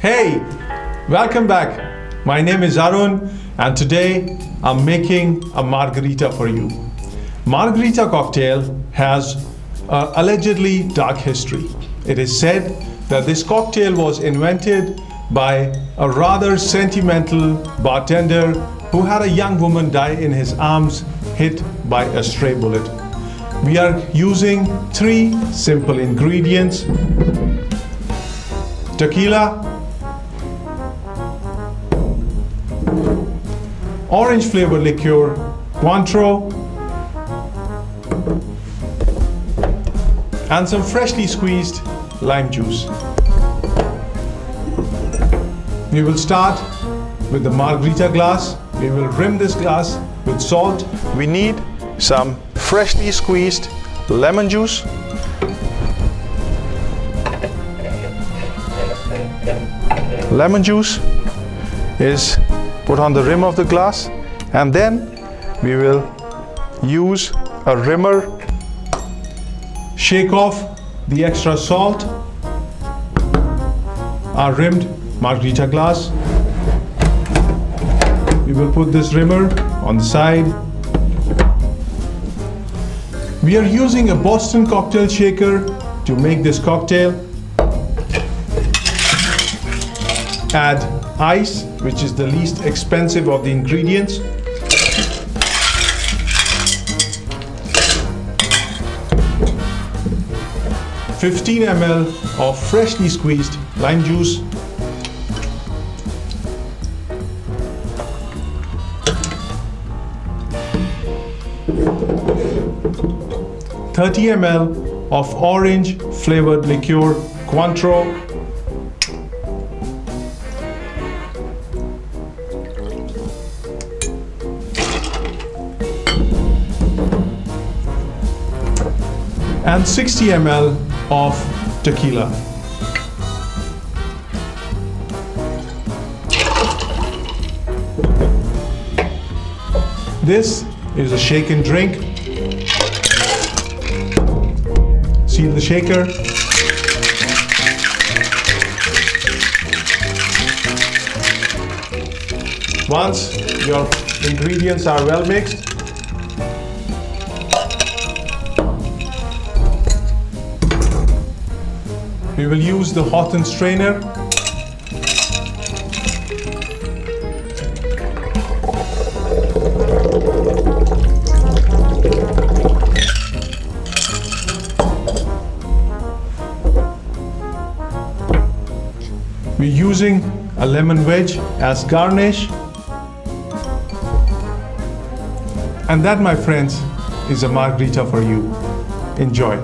Hey, welcome back. My name is Arun and today I'm making a margarita for you. Margarita cocktail has allegedly dark history. It is said that this cocktail was invented by a rather sentimental bartender who had a young woman die in his arms hit by a stray bullet. We are using 3 simple ingredients: tequila, orange flavored liqueur, Cointreau, and some freshly squeezed lime juice. We will start with the margarita glass. We will rim this glass with salt. We need some freshly squeezed lemon juice. Lemon juice is put on the rim of the glass, and then we will use a rimmer. Shake off the extra salt. Our rimmed margarita glass. We will put this rimmer on the side. We are using a Boston cocktail shaker to make this cocktail. Add ice, which is the least expensive of the ingredients. (15 ml) of freshly squeezed lime juice. (30 ml) of orange flavored liqueur, Cointreau. And 60 ml of tequila. This is a shake and drink. Seal the shaker. Once your ingredients are well mixed, we will use the Hawthorne strainer. We're using a lemon wedge as garnish. And that, my friends, is a margarita for you. Enjoy.